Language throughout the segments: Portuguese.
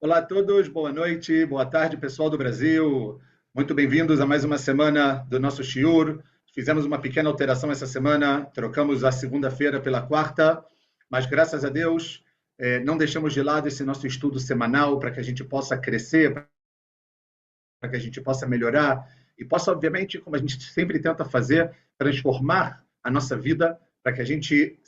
Olá a todos, boa noite, boa tarde, pessoal do Brasil. Muito bem-vindos a mais uma semana do nosso Shiur. Fizemos uma pequena alteração essa semana, trocamos a segunda-feira pela quarta, mas graças a Deus não deixamos de lado esse nosso estudo semanal para que a gente possa crescer, para que a gente possa melhorar e possa, obviamente, como a gente sempre tenta fazer, transformar a nossa vida para que a gente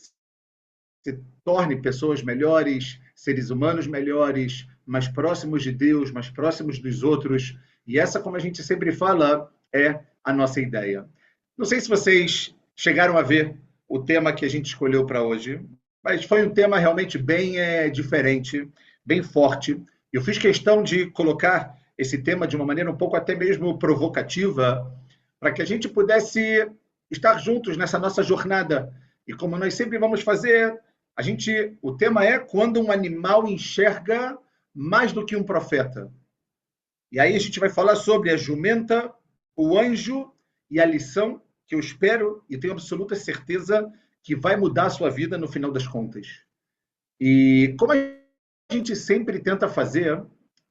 se torne pessoas melhores, seres humanos melhores, mais próximos de Deus, mais próximos dos outros. E essa, como a gente sempre fala, é a nossa ideia. Não sei se vocês chegaram a ver o tema que a gente escolheu para hoje, mas foi um tema realmente bem diferente, bem forte. Eu fiz questão de colocar esse tema de uma maneira um pouco até mesmo provocativa, para que a gente pudesse estar juntos nessa nossa jornada. E como nós sempre vamos fazer, o tema é quando um animal enxerga mais do que um profeta. E aí a gente vai falar sobre a jumenta, o anjo e a lição que eu espero e tenho absoluta certeza que vai mudar a sua vida no final das contas. E como a gente sempre tenta fazer,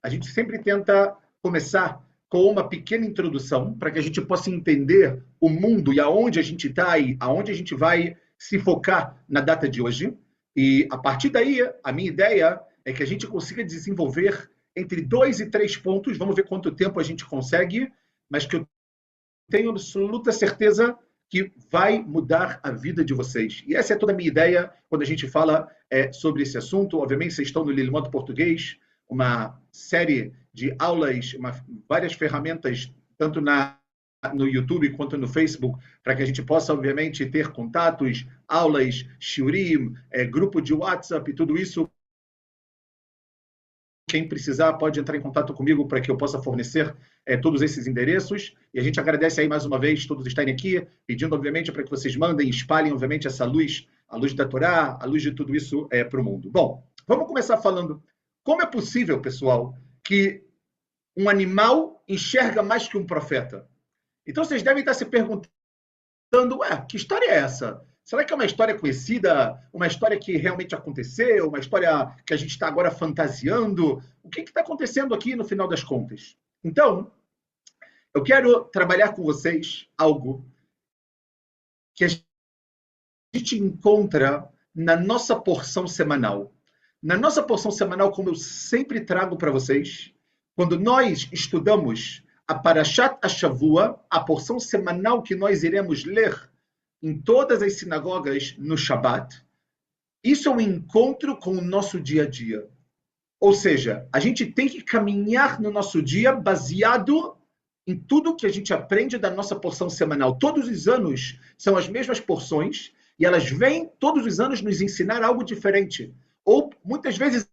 a gente sempre tenta começar com uma pequena introdução para que a gente possa entender o mundo e aonde a gente está e aonde a gente vai se focar na data de hoje. E a partir daí, a minha ideia é que a gente consiga desenvolver entre 2 e 3 pontos, vamos ver quanto tempo a gente consegue, mas que eu tenho absoluta certeza que vai mudar a vida de vocês. E essa é toda a minha ideia quando a gente fala sobre esse assunto. Obviamente, vocês estão no Lilmoto Português, uma série de aulas, várias ferramentas, tanto no YouTube quanto no Facebook, para que a gente possa, obviamente, ter contatos, aulas, shiurim, grupo de WhatsApp e tudo isso. Quem precisar pode entrar em contato comigo para que eu possa fornecer todos esses endereços. E a gente agradece aí mais uma vez todos estarem aqui, pedindo, obviamente, para que vocês mandem, espalhem, obviamente, essa luz, a luz da Torá, a luz de tudo isso para o mundo. Bom, vamos começar falando como é possível, pessoal, que um animal enxerga mais que um profeta. Então vocês devem estar se perguntando, que história é essa? Será que é uma história conhecida, uma história que realmente aconteceu, uma história que a gente está agora fantasiando? O que está acontecendo aqui no final das contas? Então, eu quero trabalhar com vocês algo que a gente encontra na nossa porção semanal. Na nossa porção semanal, como eu sempre trago para vocês, quando nós estudamos a Parashat Ashavua, a porção semanal que nós iremos ler em todas as sinagogas no Shabat, isso é um encontro com o nosso dia a dia. Ou seja, a gente tem que caminhar no nosso dia baseado em tudo que a gente aprende da nossa porção semanal. Todos os anos são as mesmas porções e elas vêm todos os anos nos ensinar algo diferente. Ou muitas vezes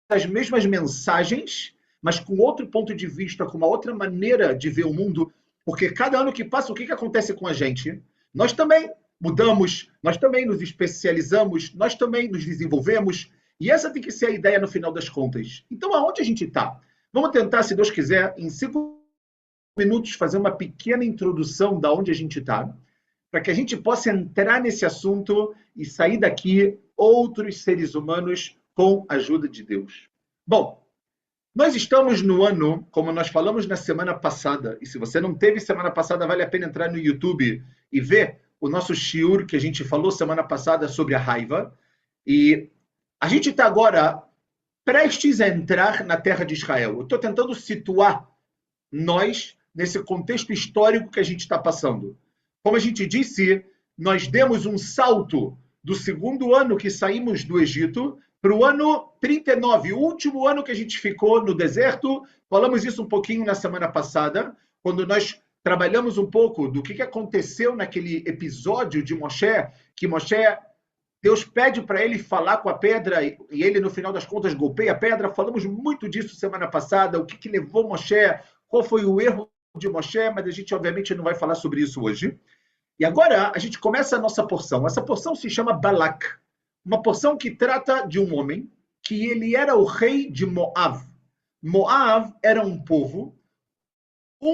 as mesmas mensagens, mas com outro ponto de vista, com uma outra maneira de ver o mundo, porque cada ano que passa, o que acontece com a gente? Nós também mudamos, nós também nos especializamos, nós também nos desenvolvemos, e essa tem que ser a ideia no final das contas. Então, aonde a gente está? Vamos tentar, se Deus quiser, em 5 minutos, fazer uma pequena introdução da onde a gente está, para que a gente possa entrar nesse assunto e sair daqui outros seres humanos com a ajuda de Deus. Bom, nós estamos no ano, como nós falamos na semana passada, e se você não teve semana passada, vale a pena entrar no YouTube e ver o nosso shiur que a gente falou semana passada sobre a raiva. E a gente está agora prestes a entrar na terra de Israel. Eu estou tentando situar nós nesse contexto histórico que a gente está passando. Como a gente disse, nós demos um salto do segundo ano que saímos do Egito para o ano 39, o último ano que a gente ficou no deserto. Falamos isso um pouquinho na semana passada, quando nós trabalhamos um pouco do que aconteceu naquele episódio de Moshe, que Moshe, Deus pede para ele falar com a pedra e ele, no final das contas, golpeia a pedra. Falamos muito disso semana passada, o que levou Moshe, qual foi o erro de Moshe, mas a gente, obviamente, não vai falar sobre isso hoje. E agora a gente começa a nossa porção. Essa porção se chama Balak, uma porção que trata de um homem que ele era o rei de Moav. Moav era um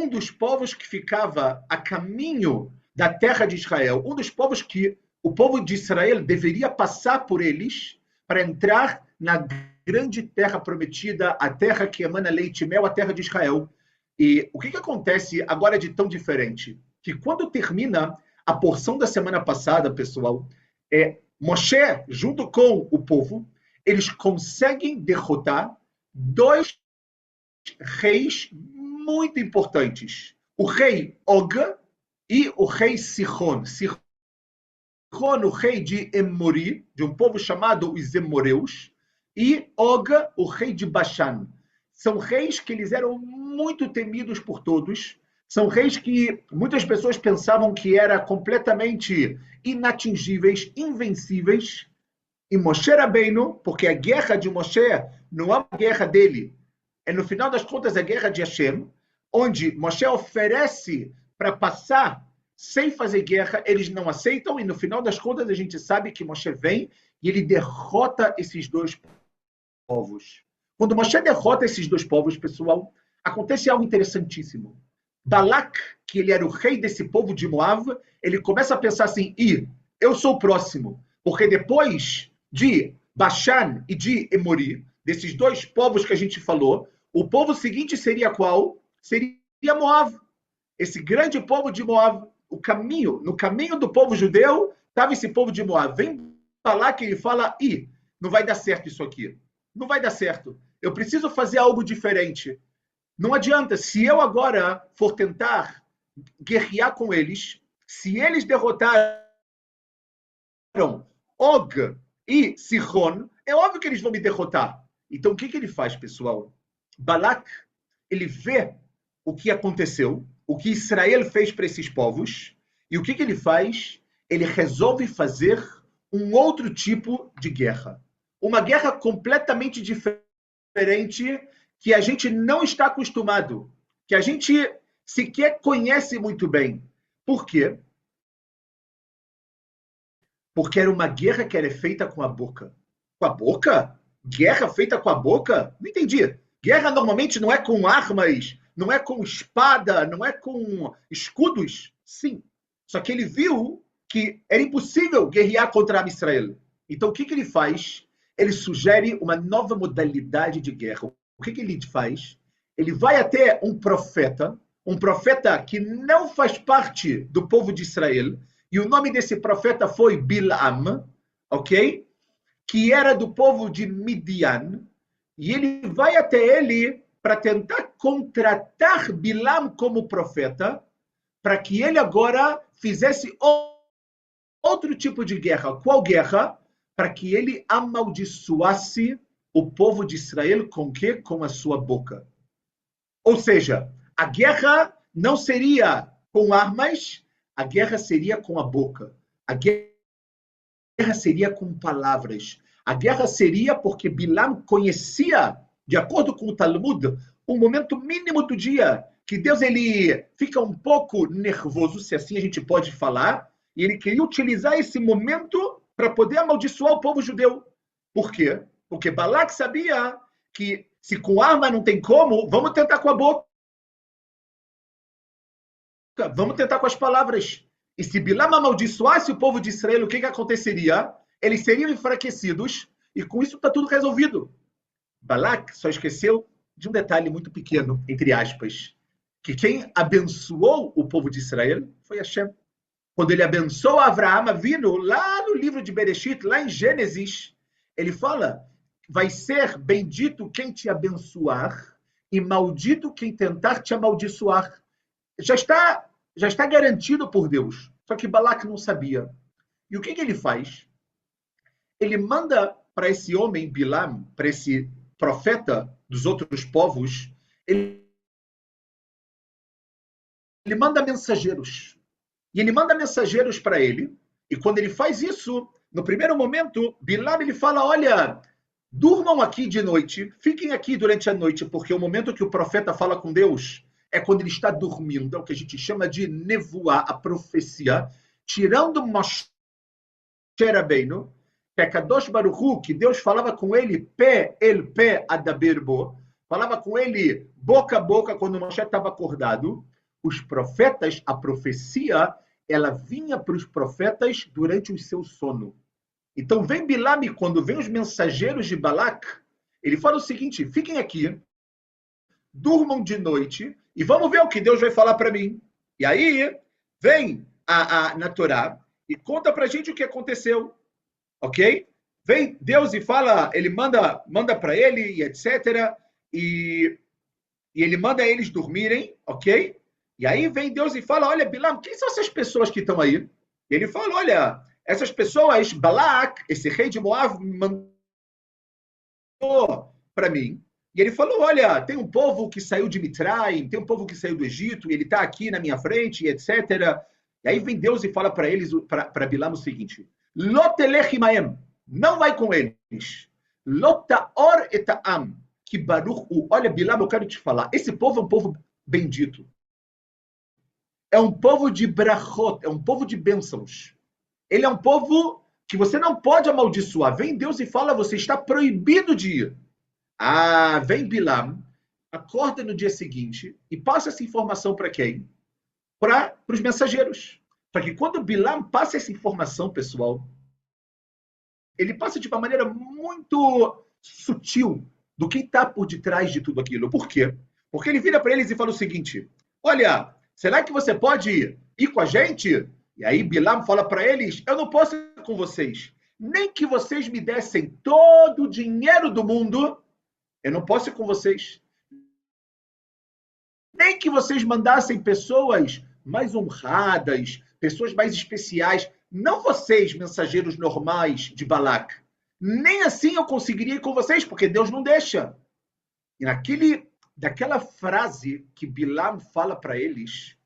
dos povos que ficava a caminho da terra de Israel, um dos povos que o povo de Israel deveria passar por eles para entrar na grande terra prometida, a terra que emana leite e mel, a terra de Israel. E o que acontece agora de tão diferente? Que quando termina a porção da semana passada, pessoal, Moshe, junto com o povo, eles conseguem derrotar dois reis muito importantes. O rei Og e o rei Sihon. Sihon, o rei de Emori, de um povo chamado os Emoreus, e Og, o rei de Bashan. São reis que eles eram muito temidos por todos, são reis que muitas pessoas pensavam que eram completamente inatingíveis, invencíveis, e Moshe Rabbeinu, porque a guerra de Moshe não é uma guerra dele, é no final das contas a guerra de Hashem, onde Moshe oferece para passar sem fazer guerra, eles não aceitam, e no final das contas a gente sabe que Moshe vem e ele derrota esses dois povos. Quando Moshe derrota esses dois povos, pessoal, acontece algo interessantíssimo. Balak, que ele era o rei desse povo de Moab, ele começa a pensar assim, eu sou o próximo, porque depois de Bashan e de Emori, desses dois povos que a gente falou, o povo seguinte seria qual? Seria Moab. Esse grande povo de Moab, no caminho do povo judeu, estava esse povo de Moab. Vem Balak e ele fala, não vai dar certo isso aqui. Não vai dar certo. Eu preciso fazer algo diferente. Não adianta, se eu agora for tentar guerrear com eles, se eles derrotaram Og e Sihon, é óbvio que eles vão me derrotar. Então, o que ele faz, pessoal? Balak, ele vê o que aconteceu, o que Israel fez para esses povos, e o que ele faz? Ele resolve fazer um outro tipo de guerra. Uma guerra completamente diferente, que a gente não está acostumado, que a gente sequer conhece muito bem. Por quê? Porque era uma guerra que era feita com a boca. Com a boca? Guerra feita com a boca? Não entendi. Guerra normalmente não é com armas, não é com espada, não é com escudos. Sim. Só que ele viu que era impossível guerrear contra Israel. Então, o que ele faz? Ele sugere uma nova modalidade de guerra. O que ele faz? Ele vai até um profeta que não faz parte do povo de Israel, e o nome desse profeta foi Bilam, ok? Que era do povo de Midian, e ele vai até ele para tentar contratar Bilam como profeta, para que ele agora fizesse outro tipo de guerra. Qual guerra? Para que ele amaldiçoasse o povo de Israel com quê? Com a sua boca. Ou seja, a guerra não seria com armas, a guerra seria com a boca. A guerra seria com palavras. A guerra seria porque Bilam conhecia, de acordo com o Talmud, o momento mínimo do dia, que Deus ele fica um pouco nervoso, se assim a gente pode falar, e ele queria utilizar esse momento para poder amaldiçoar o povo judeu. Por quê? Porque Balak sabia que se com arma não tem como, vamos tentar com a boca. Vamos tentar com as palavras. E se Bilam amaldiçoasse o povo de Israel, o que aconteceria? Eles seriam enfraquecidos e com isso está tudo resolvido. Balak só esqueceu de um detalhe muito pequeno, entre aspas, que quem abençoou o povo de Israel foi Hashem. Quando ele abençoou Avraham Avinu, lá no livro de Bereshit, lá em Gênesis, ele fala, vai ser bendito quem te abençoar e maldito quem tentar te amaldiçoar. Já está garantido por Deus. Só que Balak não sabia. E o que ele faz? Ele manda para esse homem, Bilam, para esse profeta dos outros povos, ele manda mensageiros. E ele manda mensageiros para ele, e quando ele faz isso, no primeiro momento, Bilam ele fala, olha, durmam aqui de noite, fiquem aqui durante a noite, porque o momento que o profeta fala com Deus é quando ele está dormindo, é o que a gente chama de nevoar, a profecia, tirando Moshe Rabbeinu, que é Kadosh Baruch Hu, que Deus falava com ele pé el pé adaber bo, falava com ele boca a boca quando Moshe estava acordado. Os profetas, a profecia, ela vinha para os profetas durante o seu sono. Então vem Bilam, quando vem os mensageiros de Balak, Ele fala o seguinte: fiquem aqui, durmam de noite e vamos ver o que Deus vai falar para mim. E aí vem na Torá e conta para a gente o que aconteceu, ok? Vem Deus e fala, ele manda para ele e etc. E ele manda eles dormirem, ok? E aí vem Deus e fala, olha, Bilam, quem são essas pessoas que estão aí? E ele fala, olha, essas pessoas, Balak, esse rei de Moab, mandou para mim. E ele falou, olha, tem um povo que saiu de Mitraim, tem um povo que saiu do Egito, e ele está aqui na minha frente, etc. E aí vem Deus e fala para eles, para Bilam o seguinte, Lotelech imaem, não vai com eles. Lotaor etaam, que Baruch Hu. Olha, Bilam, eu quero te falar, esse povo é um povo bendito. É um povo de brachot, é um povo de bênçãos. Ele é um povo que você não pode amaldiçoar. Vem Deus e fala, você está proibido de ir. Ah, vem Bilam, acorda no dia seguinte e passa essa informação para quem? Para os mensageiros. Para que quando Bilam passa essa informação, pessoal, ele passa de uma maneira muito sutil do que está por detrás de tudo aquilo. Por quê? Porque ele vira para eles e fala o seguinte, olha, será que você pode ir com a gente? E aí Bilam fala para eles, eu não posso ir com vocês. Nem que vocês me dessem todo o dinheiro do mundo, eu não posso ir com vocês. Nem que vocês mandassem pessoas mais honradas, pessoas mais especiais, não vocês, mensageiros normais de Balak. Nem assim eu conseguiria ir com vocês, porque Deus não deixa. E daquela frase que Bilam fala para eles,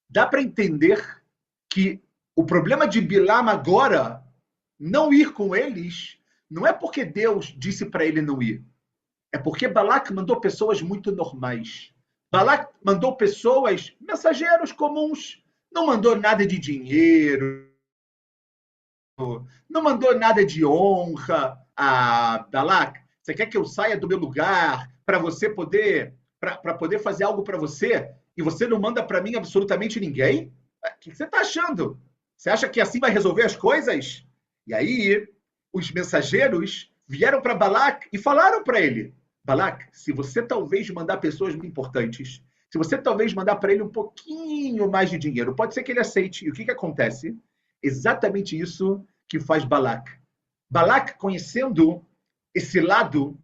dá para entender que o problema de Bilam agora, não ir com eles, não é porque Deus disse para ele não ir. É porque Balak mandou pessoas muito normais. Balak mandou pessoas, mensageiros comuns. Não mandou nada de dinheiro, não mandou nada de honra. Ah, Balak, você quer que eu saia do meu lugar para você para poder fazer algo para você e você não manda para mim absolutamente ninguém? O que você está achando? Você acha que assim vai resolver as coisas? E aí, os mensageiros vieram para Balak e falaram para ele, Balak, se você talvez mandar pessoas muito importantes, se você talvez mandar para ele um pouquinho mais de dinheiro, pode ser que ele aceite. E o que acontece? Exatamente isso que faz Balak. Balak, conhecendo esse lado,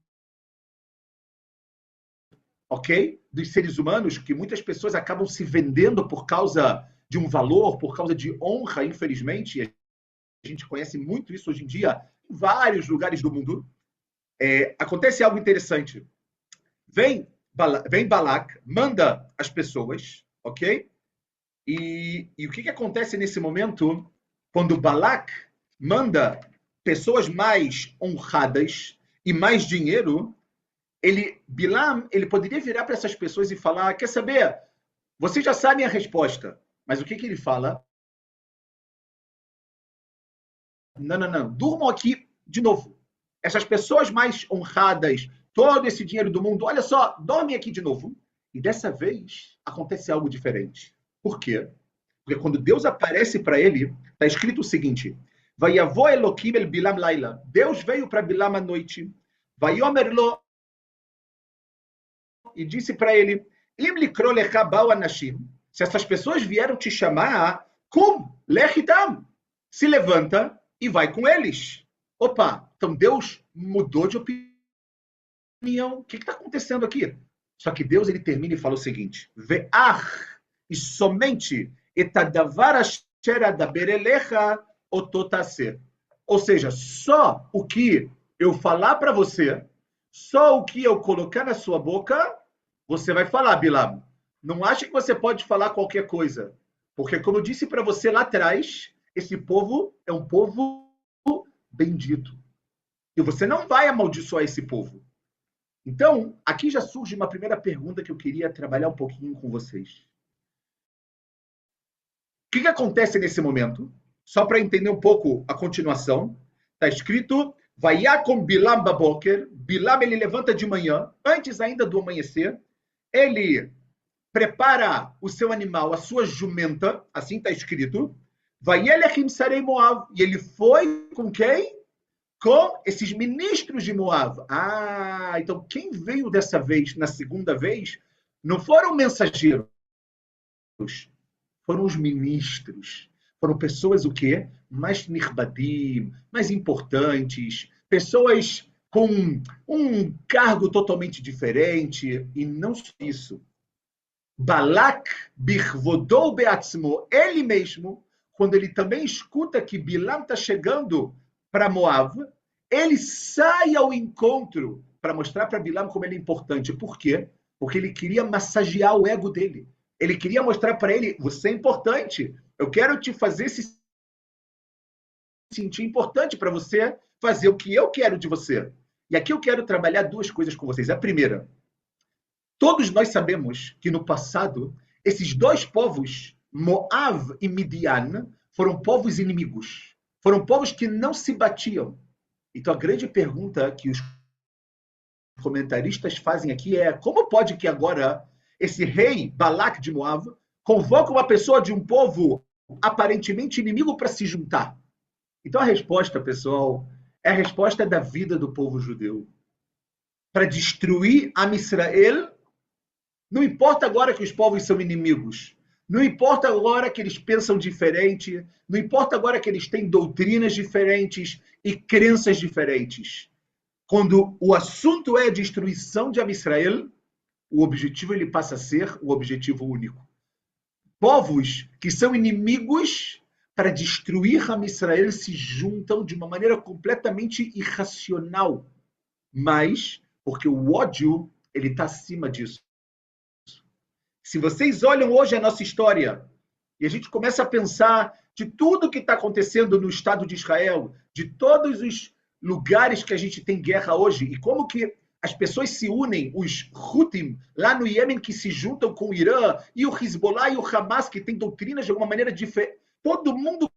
ok, dos seres humanos, que muitas pessoas acabam se vendendo por causa de um valor, por causa de honra, infelizmente, a gente conhece muito isso hoje em dia, em vários lugares do mundo, acontece algo interessante. Vem Balak, manda as pessoas, ok? E o que acontece nesse momento, quando Balak manda pessoas mais honradas e mais dinheiro, Bilam, ele poderia virar para essas pessoas e falar, quer saber, vocês já sabem a resposta, mas o que ele fala? Não, durmam aqui de novo. Essas pessoas mais honradas, todo esse dinheiro do mundo, olha só, dormem aqui de novo. E dessa vez acontece algo diferente. Por quê? Porque quando Deus aparece para ele, está escrito o seguinte, Vayavo Elokim el Bilam Laila. Deus veio para Bilam à noite. Vayomer lo e disse para ele, Im likro lecha ba'u anashim. Se essas pessoas vieram te chamar, kum, lech itam. Se levanta e vai com eles. Opa, então Deus mudou de opinião. O que está acontecendo aqui? Só que Deus ele termina e fala o seguinte, Ve'ach, e somente etadavar asher adaber elecha ototase. Ou seja, só o que eu falar para você, só o que eu colocar na sua boca, você vai falar, Bilam. Não acha que você pode falar qualquer coisa. Porque, como eu disse para você lá atrás, esse povo é um povo bendito. E você não vai amaldiçoar esse povo. Então, aqui já surge uma primeira pergunta que eu queria trabalhar um pouquinho com vocês. O que acontece nesse momento? Só para entender um pouco a continuação. Está escrito, Vayakom Bilam baboker. Bilam, ele levanta de manhã, antes ainda do amanhecer. Ele prepara o seu animal, a sua jumenta, assim está escrito. Vayelech imsarei Moav. E ele foi com quem? com esses ministros de Moab. Então quem veio dessa vez, na segunda vez, não foram mensageiros, foram os ministros. Foram pessoas o quê? Mais nirbadim, mais importantes, pessoas com um cargo totalmente diferente, e não só isso. Balak birvodou beatzmo, ele mesmo, quando ele também escuta que Bilam está chegando para Moab, ele sai ao encontro para mostrar para Bilam como ele é importante. Por quê? Porque ele queria massagear o ego dele. Ele queria mostrar para ele, você é importante, eu quero te fazer se sentir importante para você fazer o que eu quero de você. E aqui eu quero trabalhar duas coisas com vocês. A primeira, todos nós sabemos que no passado, esses dois povos, Moab e Midian, foram povos inimigos. Foram povos que não se batiam. Então a grande pergunta que os comentaristas fazem aqui é: como pode que agora esse rei Balak de Moab convoca uma pessoa de um povo aparentemente inimigo para se juntar? Então a resposta, pessoal, é a resposta da vida do povo judeu. Para destruir Am Israel, não importa agora que os povos são inimigos, não importa agora que eles pensam diferente, não importa agora que eles têm doutrinas diferentes e crenças diferentes. Quando o assunto é a destruição de Am Israel, o objetivo ele passa a ser o objetivo único. Povos que são inimigos para destruir Am Israel se juntam de uma maneira completamente irracional, mas porque o ódio ele está acima disso. Se vocês olham hoje a nossa história e a gente começa a pensar de tudo que está acontecendo no Estado de Israel, de todos os lugares que a gente tem guerra hoje, e como que as pessoas se unem, os Houthim, lá no Iêmen, que se juntam com o Irã, e o Hezbollah e o Hamas, que tem doutrinas de alguma maneira diferente. Todo mundo,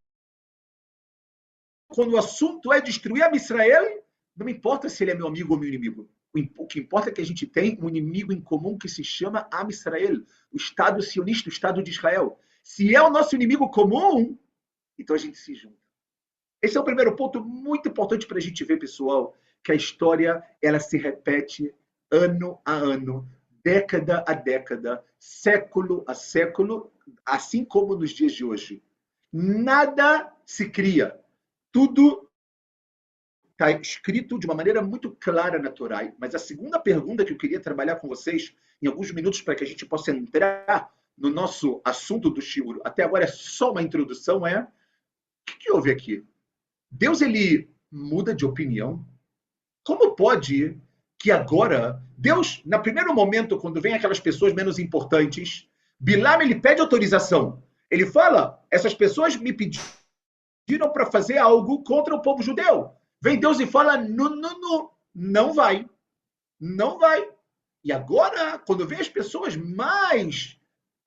quando o assunto é destruir Am Israel, não importa se ele é meu amigo ou meu inimigo. O que importa é que a gente tem um inimigo em comum que se chama Am Israel, o Estado sionista, o Estado de Israel. Se é o nosso inimigo comum, então a gente se junta. Esse é o primeiro ponto muito importante para a gente ver, pessoal, que a história ela se repete ano a ano, década a década, século a século, assim como nos dias de hoje. Nada se cria. Tudo está escrito de uma maneira muito clara na Torá. Mas a segunda pergunta que eu queria trabalhar com vocês, em alguns minutos, para que a gente possa entrar no nosso assunto do shiur, até agora é só uma introdução, é: o que houve aqui? Deus, ele muda de opinião? Como pode que agora, Deus, no primeiro momento, quando vem aquelas pessoas menos importantes, Bilam, ele pede autorização. Ele fala, essas pessoas me pediram para fazer algo contra o povo judeu. Vem Deus e fala, não vai. Não vai. E agora, quando vem as pessoas mais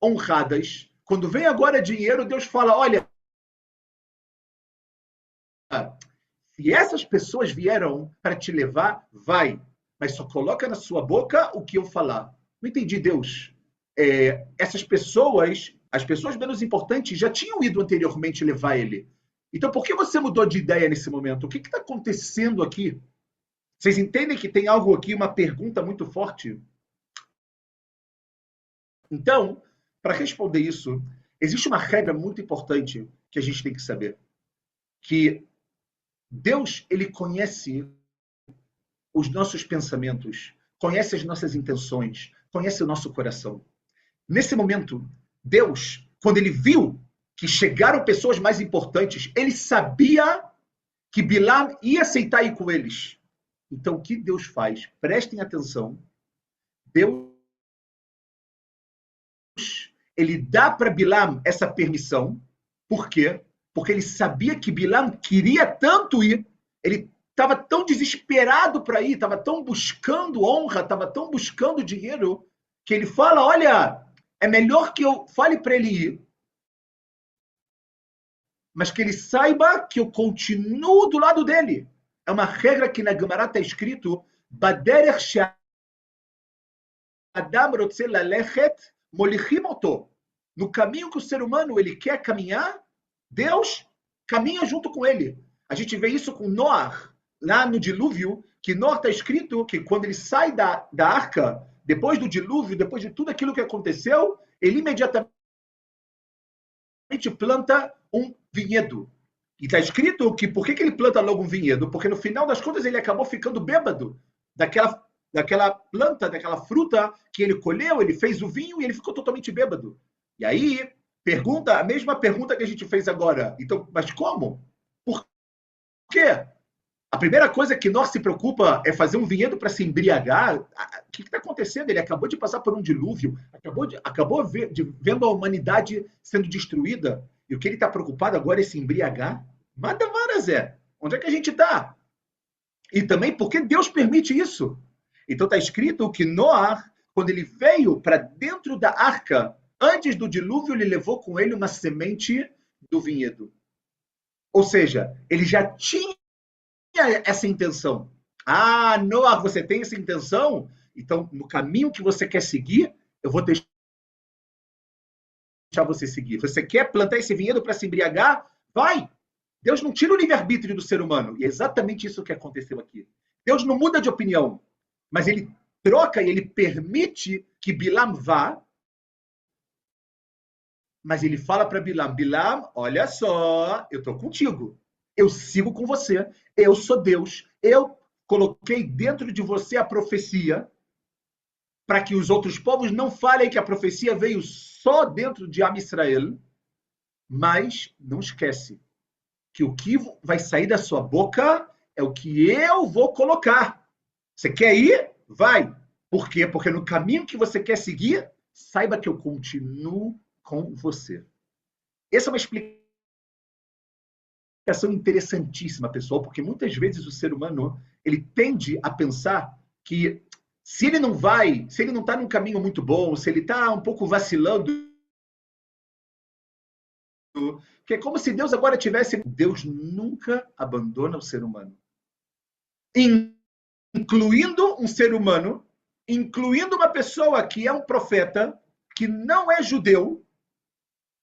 honradas, quando vem agora dinheiro, Deus fala, olha, se essas pessoas vieram para te levar, vai. Mas só coloca na sua boca o que eu falar. Não entendi, Deus. Essas pessoas, as pessoas menos importantes, já tinham ido anteriormente levar ele. Então, por que você mudou de ideia nesse momento? O que está acontecendo aqui? Vocês entendem que tem algo aqui, uma pergunta muito forte? Então, para responder isso, existe uma regra muito importante que a gente tem que saber. Que Deus, ele conhece os nossos pensamentos, conhece as nossas intenções, conhece o nosso coração. Nesse momento, Deus, quando ele viu que chegaram pessoas mais importantes, ele sabia que Bilam ia aceitar ir com eles. Então, o que Deus faz? Prestem atenção. Deus, ele dá para Bilam essa permissão. Por quê? Porque ele sabia que Bilam queria tanto ir, ele estava tão desesperado para ir, estava tão buscando honra, estava tão buscando dinheiro, que ele fala, olha, é melhor que eu fale para ele ir, mas que ele saiba que eu continuo do lado dele. É uma regra que na Gemara está escrito, Baderech she'adam rotze lalechet molichim oto. No caminho que o ser humano ele quer caminhar, Deus caminha junto com ele. A gente vê isso com Noah. lá no dilúvio, que Noé está escrito que quando ele sai da arca, depois do dilúvio, depois de tudo aquilo que aconteceu, ele imediatamente planta um vinhedo. E está escrito que por que ele planta logo um vinhedo? Porque no final das contas ele acabou ficando bêbado daquela planta, daquela fruta que ele colheu, ele fez o vinho e ele ficou totalmente bêbado. E aí, a mesma pergunta que a gente fez agora. Então, mas como? Por quê? A primeira coisa que nós se preocupa é fazer um vinhedo para se embriagar. O que está acontecendo? Ele acabou de passar por um dilúvio, acabou vendo a humanidade sendo destruída. E o que ele está preocupado agora é se embriagar? Manda vara, Zé. Onde é que a gente está? E também porque Deus permite isso. Então está escrito que Noé, quando ele veio para dentro da arca, antes do dilúvio, ele levou com ele uma semente do vinhedo. Ou seja, ele já tinha essa intenção. Ah, Noé, você tem essa intenção? Então, no caminho que você quer seguir, eu vou deixar você seguir. Você quer plantar esse vinhedo para se embriagar? Vai! Deus não tira o livre-arbítrio do ser humano. E é exatamente isso que aconteceu aqui. Deus não muda de opinião, mas ele troca e ele permite que Bilam vá, mas ele fala para Bilam, Bilam, olha só, eu estou contigo. Eu sigo com você. Eu sou Deus. Eu coloquei dentro de você a profecia para que os outros povos não falem que a profecia veio só dentro de Am Israel, mas não esquece que o que vai sair da sua boca é o que eu vou colocar. Você quer ir? Vai. Por quê? Porque no caminho que você quer seguir, saiba que eu continuo com você. Essa é uma explicação interessantíssima, pessoal, porque muitas vezes o ser humano ele tende a pensar que se ele não está num caminho muito bom, se ele está um pouco vacilando, que é como se Deus agora tivesse... Deus nunca abandona o ser humano. Incluindo um ser humano, incluindo uma pessoa que é um profeta, que não é judeu,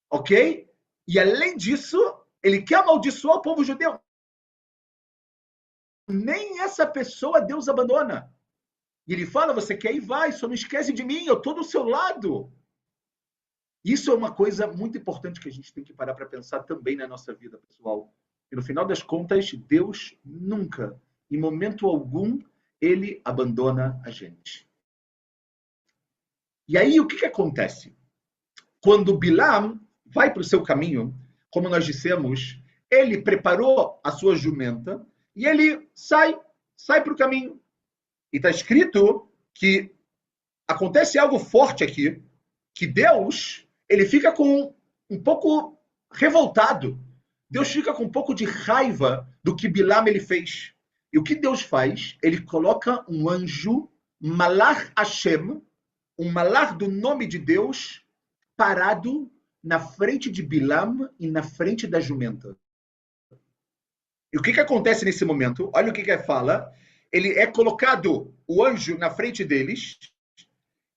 ok? E além disso, ele quer amaldiçoar o povo judeu. Nem essa pessoa Deus abandona. E ele fala, você quer ir, vai, só não esquece de mim, eu estou do seu lado. Isso é uma coisa muito importante que a gente tem que parar para pensar também na nossa vida, pessoal. E no final das contas, Deus nunca, em momento algum, ele abandona a gente. E aí, o que acontece? Quando Bilam vai para o seu caminho, como nós dissemos, ele preparou a sua jumenta e ele sai para o caminho. E está escrito que acontece algo forte aqui, que Deus ele fica com um pouco revoltado. Deus fica com um pouco de raiva do que Bilam ele fez. E o que Deus faz? Ele coloca um anjo, Malach Hashem, um malach do nome de Deus, parado na frente de Bilam e na frente da jumenta. E o que acontece nesse momento? Olha o que fala. Ele é colocado, o anjo, na frente deles,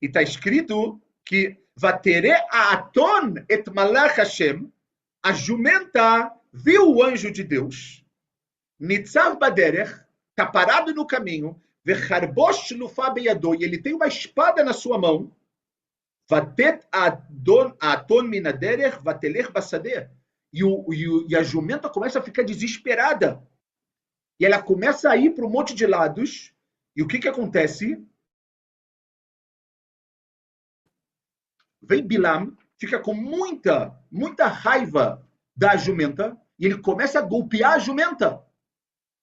e está escrito que Vatere Aton et Malach Hashem, a jumenta viu o anjo de Deus, Nitzav Baderech, está parado no caminho, Vecharbosh Lufa Beyado, e ele tem uma espada na sua mão, Vatet Aton Minaderech, Vatelech Basadeh, e a jumenta começa a ficar desesperada. E ela começa a ir para um monte de lados. E o que acontece? Vem Bilam, fica com muita raiva da jumenta, e ele começa a golpear a jumenta.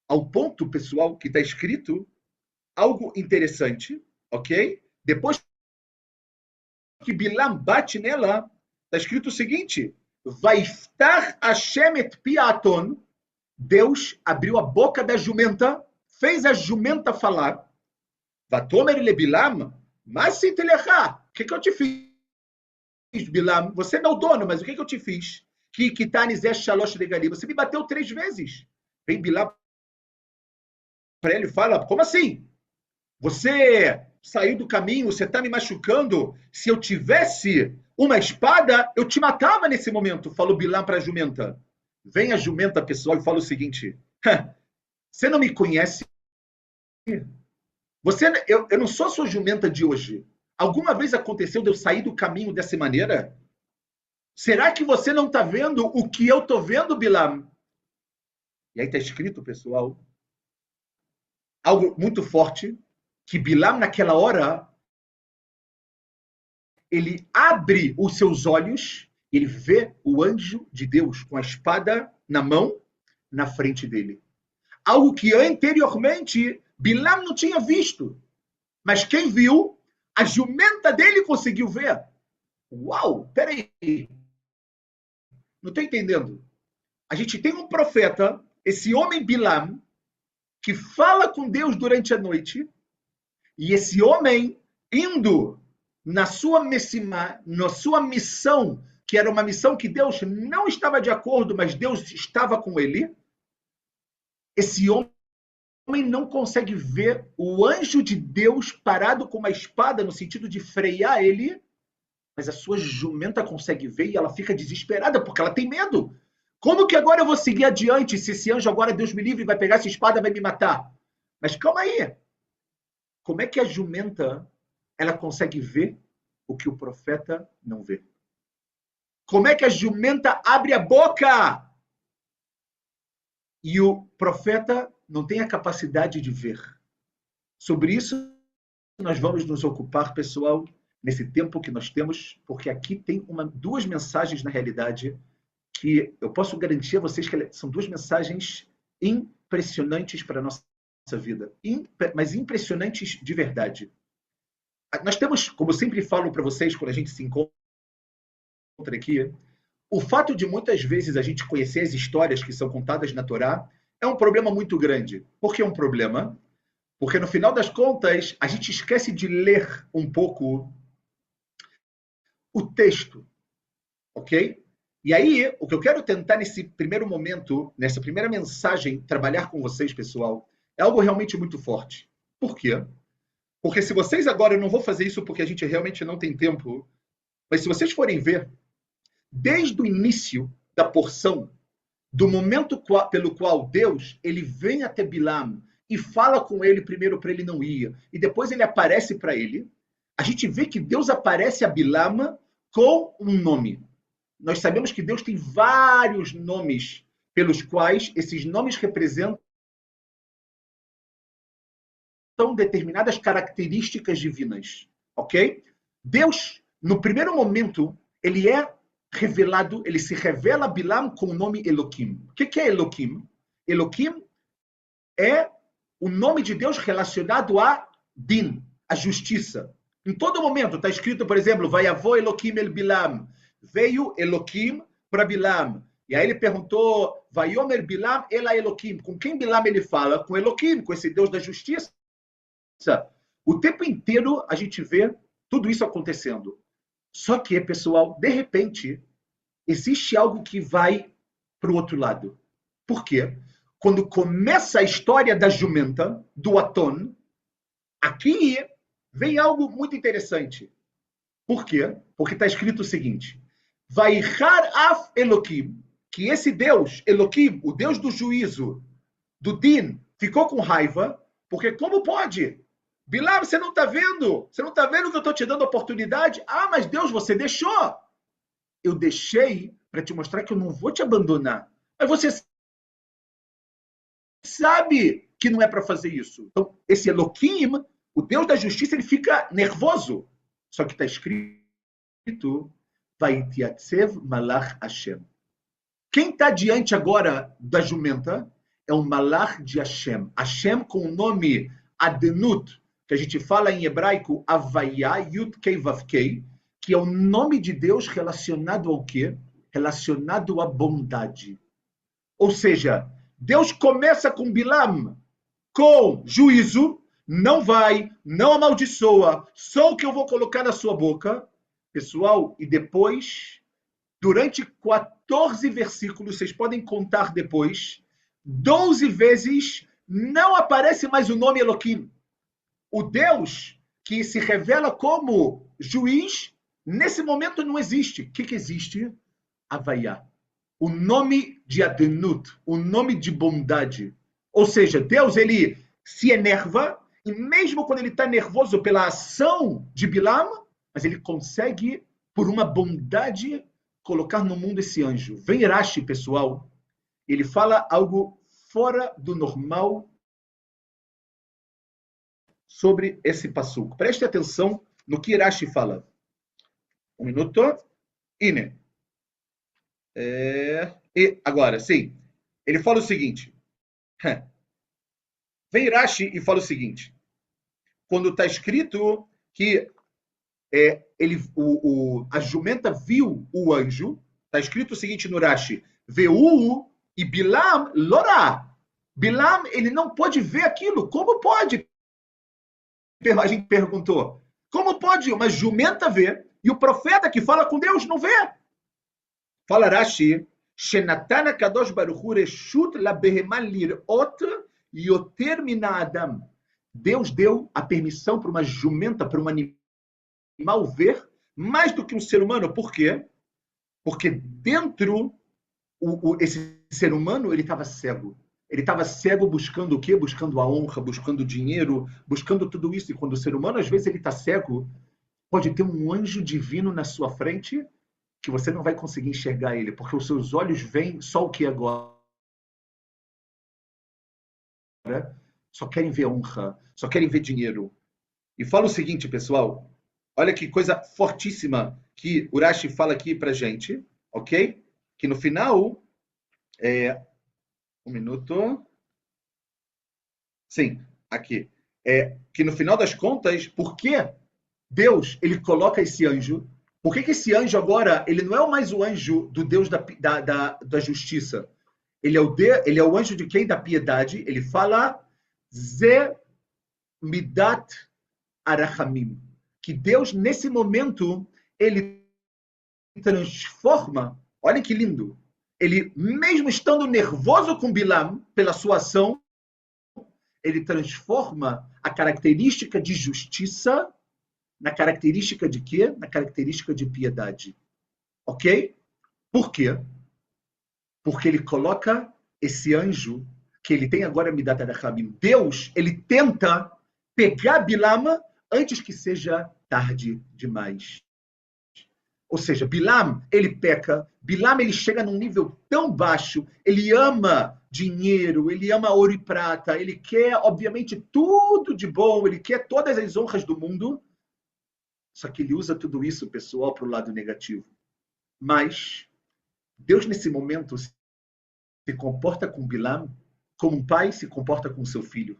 Ao ponto, pessoal, que está escrito algo interessante, ok? Depois que Bilam bate nela, está escrito o seguinte, Vaiftar Hashem et piaton, Deus abriu a boca da jumenta, fez a jumenta falar. Vatomer le Bilam, mas se telecha, o que eu te fiz, Bilam? Você é meu dono, mas o que eu te fiz? Que Tanis Shalosh Regali, você me bateu 3 vezes. Vem Bilam para ele e fala, como assim? Você saiu do caminho, você está me machucando. Se eu tivesse uma espada, eu te matava nesse momento, falou Bilam para a jumenta. Vem a jumenta, pessoal, e fala o seguinte, Você não me conhece? Eu não sou sua jumenta de hoje. Alguma vez aconteceu de eu sair do caminho dessa maneira? Será que você não está vendo o que eu estou vendo, Bilam? E aí está escrito, pessoal, algo muito forte, que Bilam, naquela hora, ele abre os seus olhos, ele vê o anjo de Deus com a espada na mão, na frente dele. Algo que anteriormente Bilam não tinha visto. Mas quem viu, a jumenta dele conseguiu ver. Uau, peraí. Não estou entendendo. A gente tem um profeta, esse homem Bilam, que fala com Deus durante a noite, e esse homem indo na sua missão, que era uma missão que Deus não estava de acordo, mas Deus estava com ele, esse homem não consegue ver o anjo de Deus parado com uma espada no sentido de frear ele, mas a sua jumenta consegue ver e ela fica desesperada porque ela tem medo. Como que agora eu vou seguir adiante se esse anjo agora, Deus me livre, vai pegar essa espada e vai me matar? Mas calma aí. Como é que a jumenta ela consegue ver o que o profeta não vê? Como é que a jumenta abre a boca e o profeta não tem a capacidade de ver? Sobre isso nós vamos nos ocupar, pessoal, nesse tempo que nós temos, porque aqui tem duas mensagens na realidade que eu posso garantir a vocês que são duas mensagens impressionantes para a nossa vida, mas impressionantes de verdade. Nós temos, como eu sempre falo para vocês quando a gente se encontra aqui, o fato de muitas vezes a gente conhecer as histórias que são contadas na Torá é um problema muito grande. Por que é um problema? Porque no final das contas a gente esquece de ler um pouco o texto, ok? E aí, o que eu quero tentar nesse primeiro momento, nessa primeira mensagem, trabalhar com vocês, pessoal, é algo realmente muito forte. Por quê? Porque se vocês agora, eu não vou fazer isso porque a gente realmente não tem tempo, mas se vocês forem ver, desde o início da porção, do momento pelo qual Deus ele vem até Bilam e fala com ele primeiro para ele não ir, e depois ele aparece para ele, a gente vê que Deus aparece a Bilam com um nome. Nós sabemos que Deus tem vários nomes pelos quais esses nomes representam determinadas características divinas, ok? Deus, no primeiro momento, ele é revelado, ele se revela a Bilam com o nome Elohim. O que é Elohim? Elohim é o nome de Deus relacionado a Din, a justiça. Em todo momento está escrito, por exemplo, Vayavó Elohim el Bilam, veio Elohim para Bilam. E aí ele perguntou, Vayomer Bilam ela Elohim. Com quem Bilam ele fala? Com Elohim, com esse Deus da justiça. O tempo inteiro a gente vê tudo isso acontecendo. Só que, pessoal, de repente, existe algo que vai para o outro lado. Por quê? Quando começa a história da jumenta, do Aton, aqui vem algo muito interessante. Por quê? Porque está escrito o seguinte, Vaichar af Elohim, que esse Deus, Elohim, o Deus do juízo, do Din, ficou com raiva, porque como pode? Bilam, você não está vendo? Você não está vendo que eu estou te dando oportunidade? Ah, mas Deus, você deixou. Eu deixei para te mostrar que eu não vou te abandonar. Mas você sabe que não é para fazer isso. Então, esse Elohim, o Deus da justiça, ele fica nervoso. Só que está escrito, Vaitiatsev Malach Hashem. Quem está diante agora da jumenta é o Malach de Hashem. Hashem com o nome Adenut, que a gente fala em hebraico Havaiá, Yud Kei Vav Kei, que é o nome de Deus relacionado ao quê? Relacionado à bondade. Ou seja, Deus começa com Bilam, com juízo, não vai, não amaldiçoa, só o que eu vou colocar na sua boca, pessoal, e depois, durante 14 versículos, vocês podem contar depois, 12 vezes não aparece mais o nome Elohim. O Deus que se revela como juiz, nesse momento não existe. O que existe? Havaiá. O nome de Adenut, o nome de bondade. Ou seja, Deus ele se enerva, e mesmo quando ele está nervoso pela ação de Bilam, mas ele consegue, por uma bondade, colocar no mundo esse anjo. Vem Rashi, pessoal, ele fala algo fora do normal sobre esse passuco. Preste atenção no que Rashi fala. Um minuto. Ine. E agora, sim. Ele fala o seguinte. Vem Rashi e fala o seguinte. Quando está escrito que a jumenta viu o anjo, está escrito o seguinte no Rashi. Veu e Bilam lorá. Bilam, ele não pode ver aquilo. Como pode? A gente perguntou. Como pode uma jumenta ver e o profeta que fala com Deus não vê? Fala Rashi, Shenatana Kadosh Baruch Hu reshut labehemah lirot yoter min ha'adam. Deus deu a permissão para uma jumenta, para um animal ver mais do que um ser humano. Por quê? Porque dentro esse ser humano ele estava cego. Ele estava cego buscando o quê? Buscando a honra, buscando dinheiro, buscando tudo isso. E quando o ser humano, às vezes, ele está cego, pode ter um anjo divino na sua frente que você não vai conseguir enxergar ele, porque os seus olhos veem só o que agora. Só querem ver honra, só querem ver dinheiro. E fala o seguinte, pessoal. Olha que coisa fortíssima que Urashi fala aqui pra gente, ok? Que no final... Um minuto. Sim, aqui. Que no final das contas, por que Deus ele coloca esse anjo? Por que esse anjo agora, ele não é mais o anjo do Deus da justiça? Ele é o anjo de quem? Da piedade. Ele fala Ze midat arachamim. Que Deus, nesse momento, ele transforma, olha que lindo, ele, mesmo estando nervoso com Bilam, pela sua ação, ele transforma a característica de justiça na característica de quê? Na característica de piedade. Ok? Por quê? Porque ele coloca esse anjo, que ele tem agora Midat HaRachamim. Deus, ele tenta pegar Bilam antes que seja tarde demais. Ou seja, Bilam, ele peca, Bilam, ele chega num nível tão baixo, ele ama dinheiro, ele ama ouro e prata, ele quer, obviamente, tudo de bom, ele quer todas as honras do mundo, só que ele usa tudo isso, pessoal, para o lado negativo. Mas Deus, nesse momento, se comporta com Bilam como um pai se comporta com seu filho.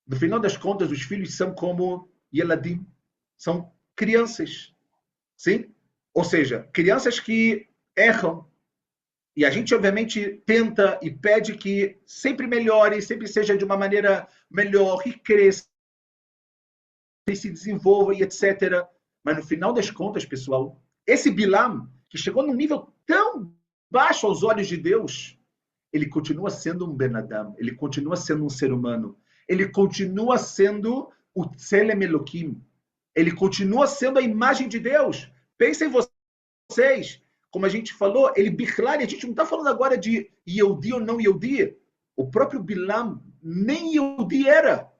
No final das contas, os filhos são como Yeladim, são crianças. Sim? Ou seja, crianças que erram. E a gente, obviamente, tenta e pede que sempre melhore, sempre seja de uma maneira melhor, e cresça, e se desenvolva, e etc. Mas no final das contas, pessoal, esse Bilam, que chegou num nível tão baixo aos olhos de Deus, ele continua sendo um Ben Adam, ele continua sendo um ser humano, ele continua sendo o Tselem Elohim, ele continua sendo a imagem de Deus. Pensem vocês, como a gente falou, ele Bichlari, a gente não está falando agora de Yehudi ou não Yehudi. O próprio Bilam nem Yehudi era.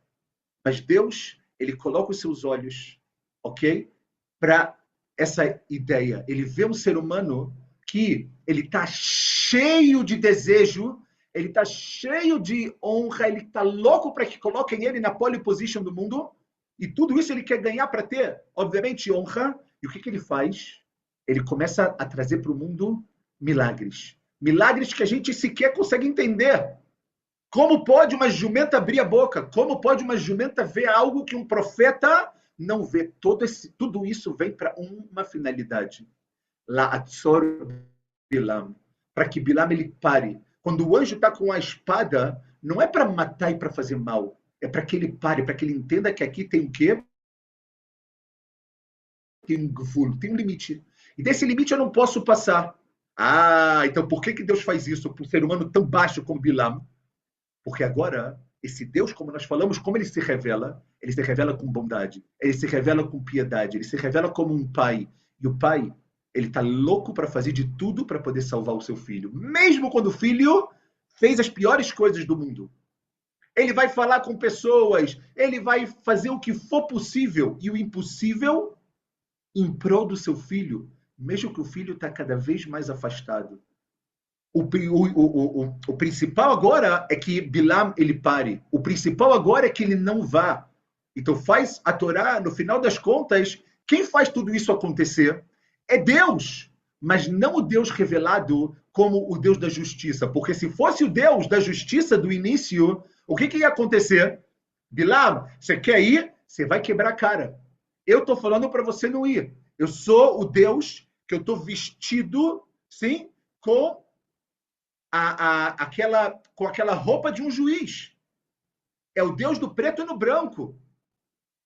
Mas Deus, ele coloca os seus olhos, ok? Para essa ideia. Ele vê um ser humano que ele está cheio de desejo, ele está cheio de honra, ele está louco para que coloquem ele na pole position do mundo, e tudo isso ele quer ganhar para ter, obviamente, honra. E o que ele faz? Ele começa a trazer para o mundo milagres. Milagres que a gente sequer consegue entender. Como pode uma jumenta abrir a boca? Como pode uma jumenta ver algo que um profeta não vê? Tudo isso vem para uma finalidade. La'atzor Bilam. Para que Bilam ele pare. Quando o anjo está com a espada, não é para matar e para fazer mal. É para que ele pare, para que ele entenda que aqui tem o quê? Tem um gvul, tem um limite. E desse limite eu não posso passar. Ah, então por que Deus faz isso para um ser humano tão baixo como Bilam? Porque agora, esse Deus, como nós falamos, como ele se revela com bondade, ele se revela com piedade, ele se revela como um pai. E o pai, ele está louco para fazer de tudo para poder salvar o seu filho. Mesmo quando o filho fez as piores coisas do mundo. Ele vai falar com pessoas, ele vai fazer o que for possível e o impossível em prol do seu filho, mesmo que o filho está cada vez mais afastado. O principal agora é que Bilam ele pare. O principal agora é que ele não vá. Então faz a Torá, no final das contas, quem faz tudo isso acontecer é Deus, mas não o Deus revelado como o Deus da justiça. Porque se fosse o Deus da justiça do início, o que ia acontecer? Bilam, você quer ir? Você vai quebrar a cara. Eu estou falando para você não ir. Eu sou o Deus que eu estou vestido, sim, com aquela roupa de um juiz. É o Deus do preto e no branco.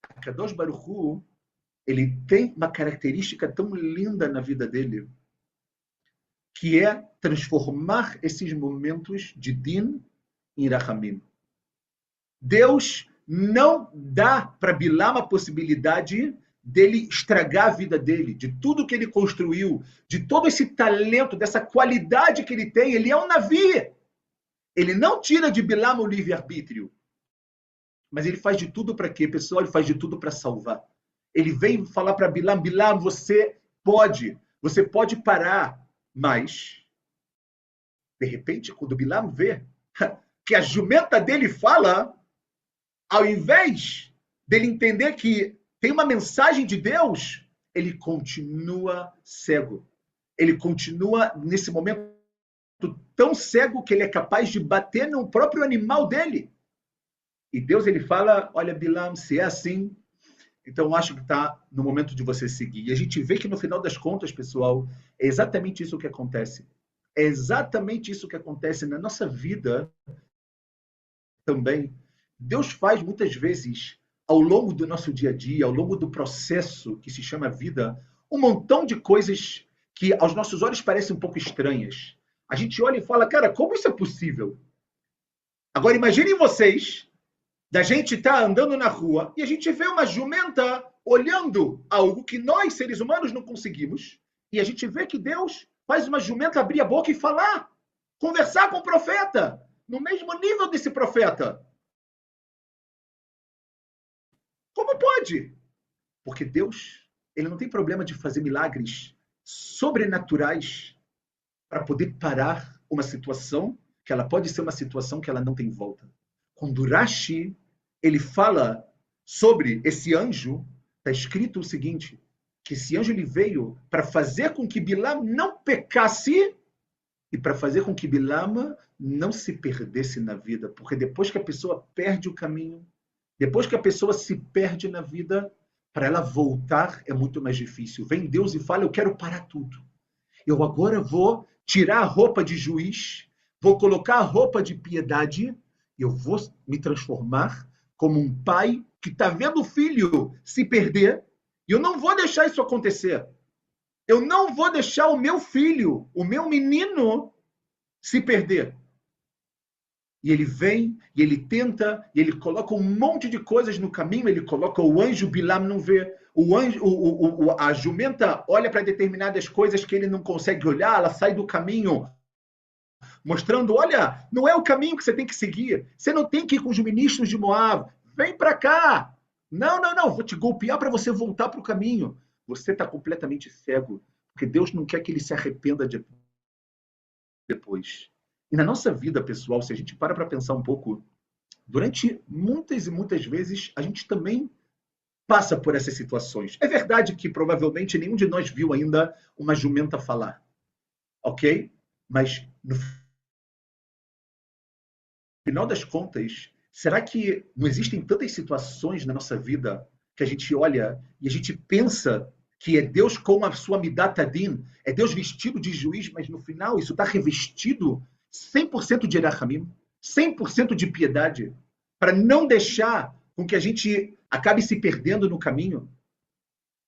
A Kadosh Baruch Hu, ele tem uma característica tão linda na vida dele, que é transformar esses momentos de din em rachamim. Deus não dá para Bilam a possibilidade dele estragar a vida dele, de tudo que ele construiu, de todo esse talento, dessa qualidade que ele tem. Ele é um Navi. Ele não tira de Bilam o livre-arbítrio. Mas ele faz de tudo para quê, pessoal? Ele faz de tudo para salvar. Ele vem falar para Bilam, Bilam, você pode parar, mas, de repente, quando Bilam vê que a jumenta dele fala, ao invés dele entender que tem uma mensagem de Deus, ele continua cego. Ele continua, nesse momento, tão cego que ele é capaz de bater no próprio animal dele. E Deus ele fala, olha, Bilam, se é assim, então eu acho que está no momento de você seguir. E a gente vê que no final das contas, pessoal, é exatamente isso que acontece. É exatamente isso que acontece na nossa vida também. Deus faz muitas vezes, ao longo do nosso dia a dia, ao longo do processo que se chama vida, um montão de coisas que aos nossos olhos parecem um pouco estranhas. A gente olha e fala, cara, como isso é possível? Agora imaginem vocês, da gente estar andando na rua e a gente vê uma jumenta olhando algo que nós, seres humanos, não conseguimos, e a gente vê que Deus faz uma jumenta abrir a boca e falar, conversar com o profeta, no mesmo nível desse profeta. Como pode? Porque Deus, ele não tem problema de fazer milagres sobrenaturais para poder parar uma situação que ela pode ser uma situação que ela não tem volta. Quando Rashi, ele fala sobre esse anjo, está escrito o seguinte, que esse anjo ele veio para fazer com que Bilam não pecasse e para fazer com que Bilam não se perdesse na vida. Porque depois que a pessoa perde o caminho, depois que a pessoa se perde na vida, para ela voltar é muito mais difícil. Vem Deus e fala, eu quero parar tudo. Eu agora vou tirar a roupa de juiz, vou colocar a roupa de piedade, e eu vou me transformar como um pai que está vendo o filho se perder, e eu não vou deixar isso acontecer. Eu não vou deixar o meu filho, o meu menino, se perder. E ele vem, e ele tenta, e ele coloca um monte de coisas no caminho, ele coloca o anjo, Bilam não vê, a jumenta olha para determinadas coisas que ele não consegue olhar, ela sai do caminho, mostrando, olha, não é o caminho que você tem que seguir, você não tem que ir com os ministros de Moab, vem para cá, não, vou te golpear para você voltar para o caminho. Você está completamente cego, porque Deus não quer que ele se arrependa depois. E na nossa vida, pessoal, se a gente para pensar um pouco, durante muitas e muitas vezes, a gente também passa por essas situações. É verdade que provavelmente nenhum de nós viu ainda uma jumenta falar, ok? Mas no final das contas, será que não existem tantas situações na nossa vida que a gente olha e a gente pensa que é Deus com a sua Midat Adin, é Deus vestido de juiz, mas no final isso está revestido 100% de Erachamim, 100% de piedade, para não deixar com que a gente acabe se perdendo no caminho.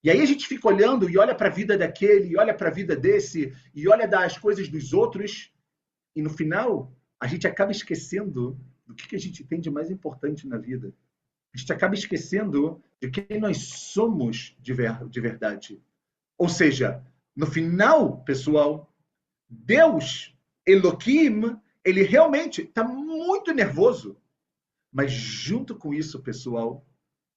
E aí a gente fica olhando e olha para a vida daquele, e olha para a vida desse, e olha das coisas dos outros, e no final a gente acaba esquecendo do que a gente tem de mais importante na vida. A gente acaba esquecendo de quem nós somos de verdade. Ou seja, no final, pessoal, Deus, Elohim, ele realmente está muito nervoso. Mas junto com isso, pessoal,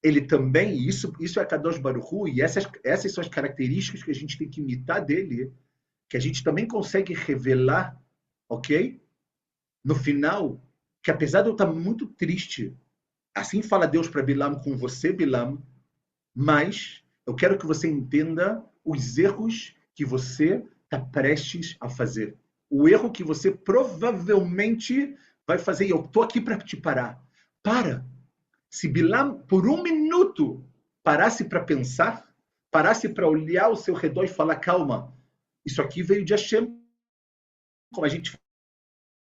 ele também, isso é Kadosh Baruch Hu, e essas são as características que a gente tem que imitar dele, que a gente também consegue revelar, ok? No final, que apesar de eu estar muito triste, assim fala Deus para Bilam com você, Bilam, mas eu quero que você entenda os erros que você está prestes a fazer. O erro que você provavelmente vai fazer, e eu estou aqui para te parar. Para! Se Bilam, por um minuto, parasse para pensar, parasse para olhar ao seu redor e falar, calma, isso aqui veio de Hashem, como a gente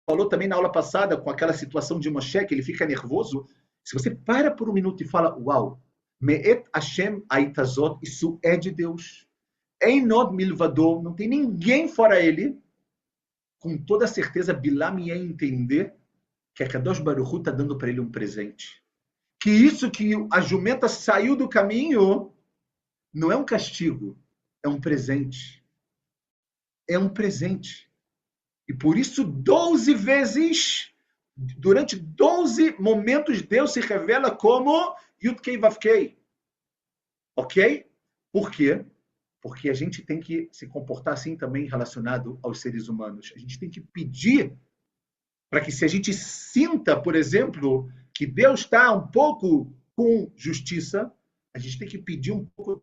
falou também na aula passada, com aquela situação de Moshe, que ele fica nervoso, se você para por um minuto e fala, uau, Me'et Hashem Aitazot, isso é de Deus. Einod Milvador, não tem ninguém fora ele, com toda certeza Bilam ia entender que a Kadosh Baruch Hu está dando para ele um presente. Que isso que a jumenta saiu do caminho não é um castigo, é um presente. É um presente. E por isso, 12 vezes, durante 12 momentos, Deus se revela como Yud-Kei Vav-Kei. Ok? Por quê? Porque a gente tem que se comportar assim também relacionado aos seres humanos. A gente tem que pedir para que se a gente sinta, por exemplo, que Deus está um pouco com justiça, a gente tem que pedir um pouco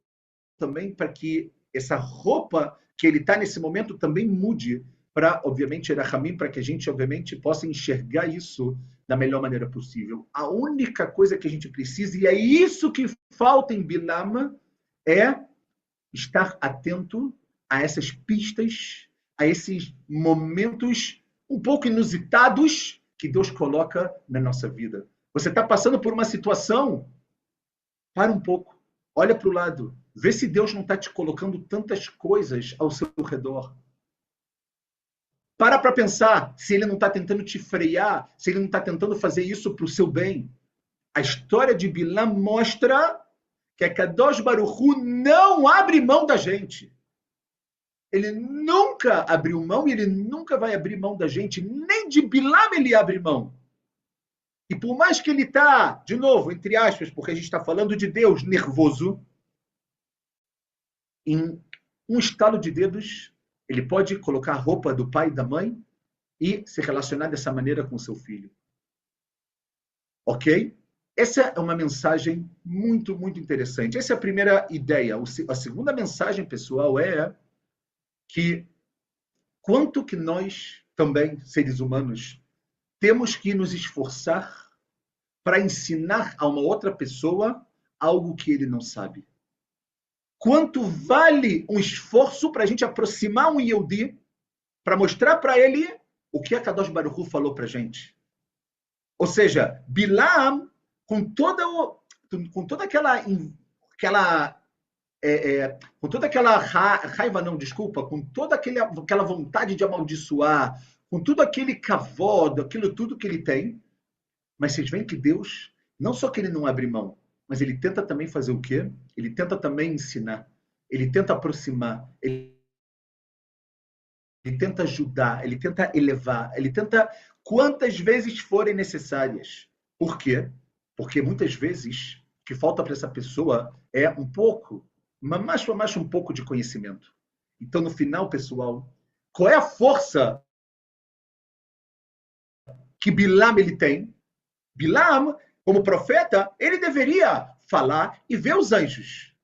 também para que essa roupa que ele está nesse momento também mude para, obviamente, Erachamim, para que a gente, obviamente, possa enxergar isso da melhor maneira possível. A única coisa que a gente precisa, e é isso que falta em Bilam, é estar atento a essas pistas, a esses momentos um pouco inusitados que Deus coloca na nossa vida. Você está passando por uma situação, para um pouco, olha para o lado, vê se Deus não está te colocando tantas coisas ao seu redor. Para pensar se ele não está tentando te frear, se ele não está tentando fazer isso para o seu bem. A história de Bilam mostra que a Kadosh Baruch Hu não abre mão da gente. Ele nunca abriu mão e ele nunca vai abrir mão da gente. Nem de Bilam ele abre mão. E por mais que ele está, de novo, entre aspas, porque a gente está falando de Deus nervoso, em um estalo de dedos, ele pode colocar a roupa do pai e da mãe e se relacionar dessa maneira com seu filho. Ok? Essa é uma mensagem muito, muito interessante. Essa é a primeira ideia. A segunda mensagem, pessoal, é que quanto que nós, também, seres humanos, temos que nos esforçar para ensinar a uma outra pessoa algo que ele não sabe. Quanto vale um esforço para a gente aproximar um Yehudi, para mostrar para ele o que a Kadosh Baruch Hu falou para a gente. Ou seja, Bilam, com toda aquela raiva, não, desculpa, com toda aquela vontade de amaldiçoar, com todo aquele kavod, aquilo tudo que ele tem, mas vocês veem que Deus, não só que ele não abre mão, mas ele tenta também fazer o quê? Ele tenta também ensinar, ele tenta aproximar, ele tenta ajudar, ele tenta elevar, ele tenta quantas vezes forem necessárias. Por quê? Porque muitas vezes o que falta para essa pessoa é um pouco, mais um pouco de conhecimento. Então, no final, pessoal, qual é a força que Bilam ele tem? Bilam, como profeta, ele deveria falar e ver os anjos,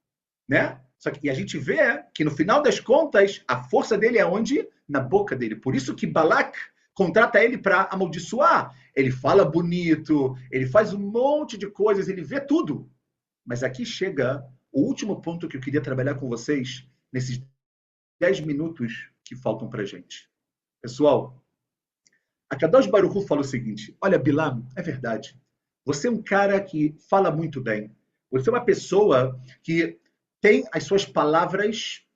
né? Só que a gente vê que no final das contas a força dele é onde? Na boca dele. Por isso que Balak contrata ele para amaldiçoar. Ele fala bonito, ele faz um monte de coisas, ele vê tudo. Mas aqui chega o último ponto que eu queria trabalhar com vocês nesses 10 minutos que faltam para a gente. Pessoal, a Kadosh Baruch Hu fala o seguinte: olha, Bilam, é verdade. Você é um cara que fala muito bem. Você é uma pessoa que tem as suas palavras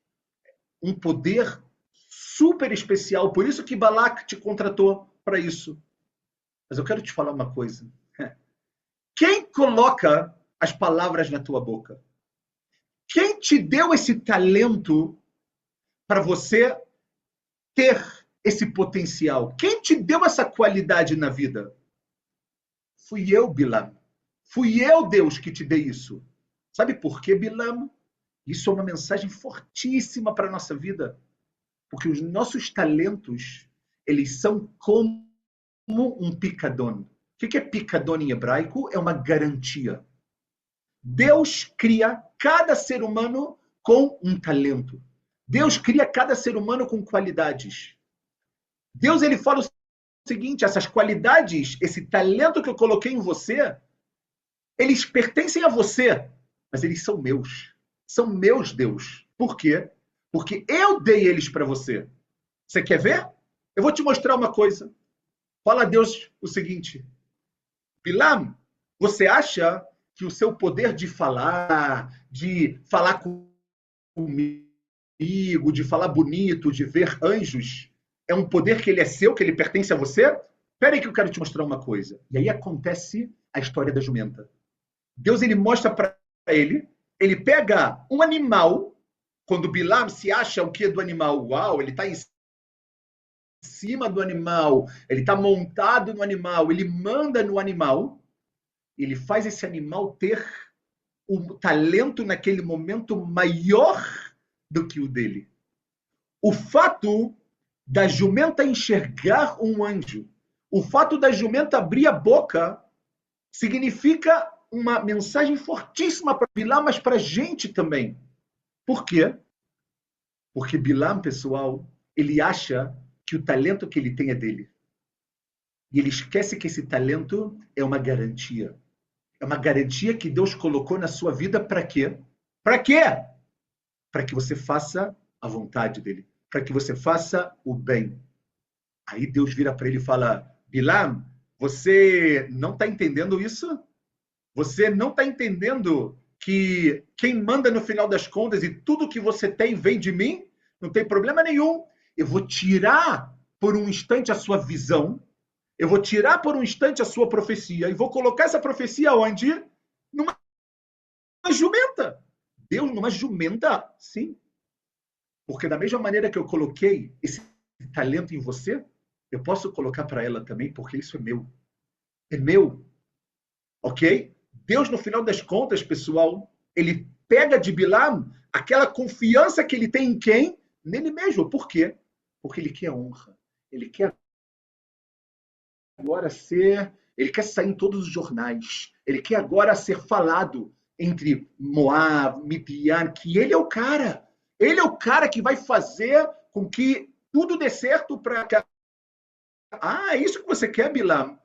um poder super especial. Por isso que Balak te contratou para isso. Mas eu quero te falar uma coisa. Quem coloca as palavras na tua boca? Quem te deu esse talento para você ter esse potencial? Quem te deu essa qualidade na vida? Fui eu, Bilam. Fui eu, Deus, que te dei isso. Sabe por quê, Bilam? Isso é uma mensagem fortíssima para a nossa vida. Porque os nossos talentos, eles são como um picadon. O que é picadon em hebraico? É uma garantia. Deus cria cada ser humano com um talento. Deus cria cada ser humano com qualidades. Deus ele fala o seguinte, essas qualidades, esse talento que eu coloquei em você, eles pertencem a você, mas eles são meus. São meus, Deus. Por quê? Porque eu dei eles para você. Você quer ver? Eu vou te mostrar uma coisa. Fala a Deus o seguinte, Bilam, você acha que o seu poder de falar comigo, de falar bonito, de ver anjos, é um poder que ele é seu, que ele pertence a você? Espera aí que eu quero te mostrar uma coisa. E aí acontece a história da jumenta. Deus ele mostra para ele pega um animal, quando Bilam se acha o que do animal? Uau, ele está em cima do animal, ele está montado no animal, ele manda no animal, ele faz esse animal ter o talento naquele momento maior do que o dele. O fato da jumenta enxergar um anjo, o fato da jumenta abrir a boca, significa uma mensagem fortíssima para Bilam, mas para a gente também. Por quê? Porque Bilam, pessoal, ele acha que o talento que ele tem é dele. E ele esquece que esse talento é uma garantia. É uma garantia que Deus colocou na sua vida para quê? Para quê? Para que você faça a vontade dele. Para que você faça o bem. Aí Deus vira para ele e fala, Bilam, você não está entendendo isso? Você não está entendendo que quem manda no final das contas e tudo que você tem vem de mim? Não tem problema nenhum. Eu vou tirar por um instante a sua visão, eu vou tirar por um instante a sua profecia e vou colocar essa profecia onde? Numa jumenta. Deus, numa jumenta? Sim. Porque da mesma maneira que eu coloquei esse talento em você, eu posso colocar para ela também, porque isso é meu. É meu. Ok? Deus, no final das contas, pessoal, ele pega de Bilam aquela confiança que ele tem em quem? Nele mesmo. Por quê? Porque ele quer honra. Ele quer agora ele quer sair em todos os jornais. Ele quer agora ser falado entre Moab, Midian, que ele é o cara. Ele é o cara que vai fazer com que tudo dê certo para... Ah, é isso que você quer, Bilam?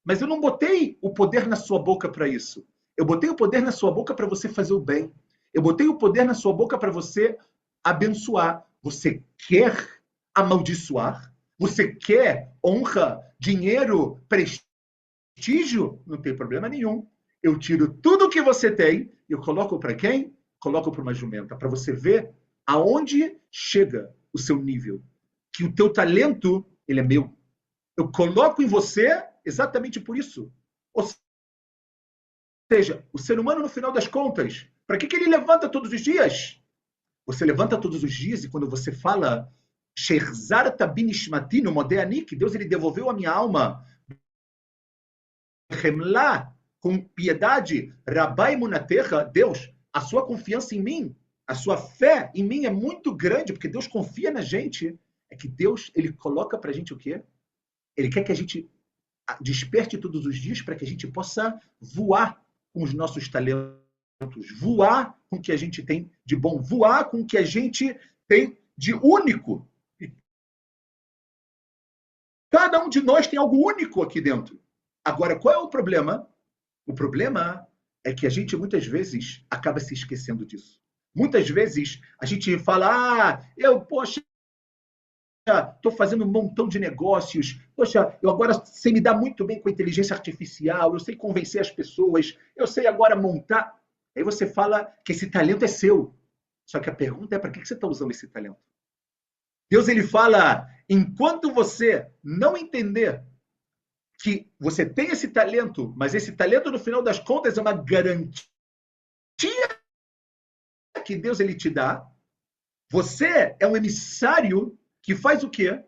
Mas eu não botei o poder na sua boca para isso. Eu botei o poder na sua boca para você fazer o bem. Eu botei o poder na sua boca para você abençoar. Você quer amaldiçoar? Você quer honra, dinheiro, prestígio? Não tem problema nenhum. Eu tiro tudo que você tem e eu coloco para quem? Coloco para uma jumenta, para você ver aonde chega o seu nível. Que o teu talento, ele é meu. Eu coloco em você exatamente por isso. Ou seja, o ser humano, no final das contas, para que ele levanta todos os dias? Você levanta todos os dias e quando você fala Sherzar Tabinishmati no Modeani, que Deus ele devolveu a minha alma, Remla, com piedade, Rabai Munaterra, Deus, a sua confiança em mim, a sua fé em mim é muito grande, porque Deus confia na gente, é que Deus ele coloca para a gente o quê? Ele quer que a gente desperte todos os dias para que a gente possa voar com os nossos talentos, voar com o que a gente tem de bom, voar com o que a gente tem de único. Cada um de nós tem algo único aqui dentro. Agora, qual é o problema? O problema é que a gente muitas vezes acaba se esquecendo disso. Muitas vezes a gente fala, poxa, estou fazendo um montão de negócios, poxa, eu agora sei me dar muito bem com a inteligência artificial, eu sei convencer as pessoas, eu sei agora montar. Aí você fala que esse talento é seu. Só que a pergunta é para que você está usando esse talento? Deus ele fala, enquanto você não entender que você tem esse talento, mas esse talento no final das contas é uma garantia que Deus ele te dá, você é um emissário que faz o quê?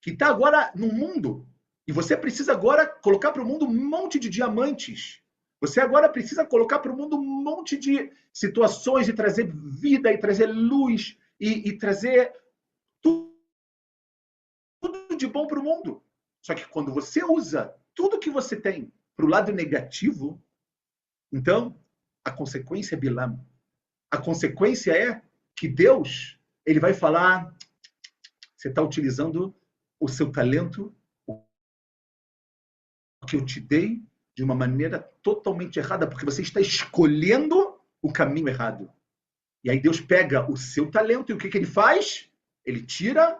que está agora no mundo. E você precisa agora colocar para o mundo um monte de diamantes. Você agora precisa colocar para o mundo um monte de situações e trazer vida, e trazer luz, e trazer tudo de bom para o mundo. Só que quando você usa tudo que você tem para o lado negativo, então a consequência é Bilam. A consequência é que Deus ele vai falar: você está utilizando o seu talento, o que eu te dei, de uma maneira totalmente errada, porque você está escolhendo o caminho errado. E aí Deus pega o seu talento e o que ele faz? Ele tira,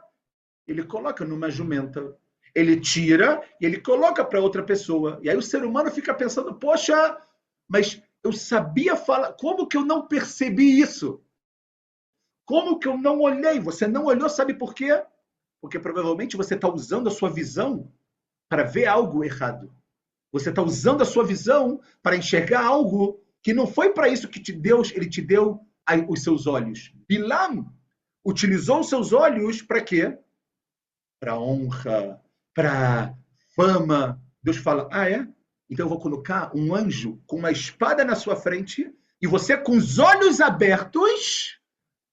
ele coloca numa jumenta. Ele tira e ele coloca para outra pessoa. E aí o ser humano fica pensando: poxa, mas eu sabia falar, como que eu não percebi isso? Como que eu não olhei? Você não olhou, sabe por quê? Porque provavelmente você está usando a sua visão para ver algo errado. Você está usando a sua visão para enxergar algo que não foi para isso que Deus ele te deu os seus olhos. Bilam utilizou os seus olhos para quê? Para honra, para fama. Deus fala: ah, é? Então eu vou colocar um anjo com uma espada na sua frente e você com os olhos abertos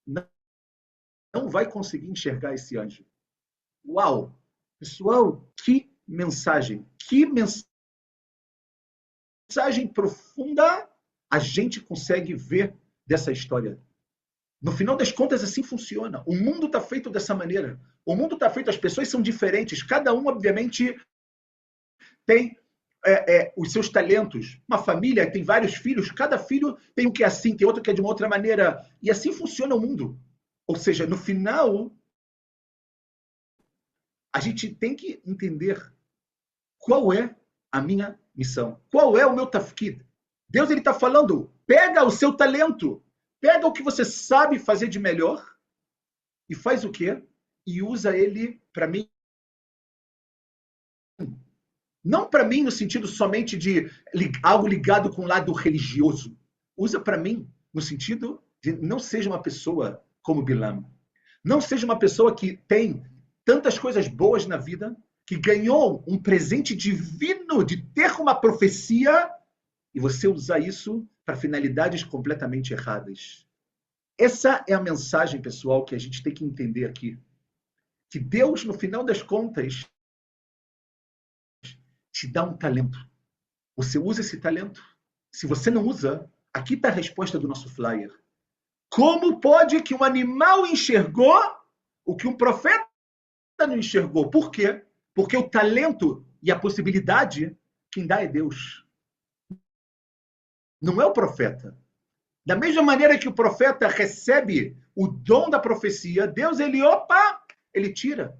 não vai conseguir enxergar esse anjo. Uau! Pessoal, que mensagem! Que mensagem profunda a gente consegue ver dessa história. No final das contas, assim funciona. O mundo está feito dessa maneira. O mundo está feito, as pessoas são diferentes. Cada um, obviamente, tem os seus talentos. Uma família tem vários filhos, cada filho tem um que é assim, tem outro que é de uma outra maneira. E assim funciona o mundo. Ou seja, no final, a gente tem que entender qual é a minha missão, qual é o meu tafkid. Deus está falando: pega o seu talento, pega o que você sabe fazer de melhor e faz o quê? E usa ele para mim. Não para mim no sentido somente de algo ligado com o lado religioso. Usa para mim no sentido de não seja uma pessoa como Bilam. Não seja uma pessoa que tem tantas coisas boas na vida, que ganhou um presente divino de ter uma profecia e você usar isso para finalidades completamente erradas. Essa é a mensagem, pessoal, que a gente tem que entender aqui. Que Deus, no final das contas, te dá um talento. Você usa esse talento? Se você não usa, aqui está a resposta do nosso flyer. Como pode que um animal enxergou o que um profeta não enxergou? Por quê? Porque o talento e a possibilidade, quem dá é Deus. Não é o profeta. Da mesma maneira que o profeta recebe o dom da profecia, Deus, ele tira.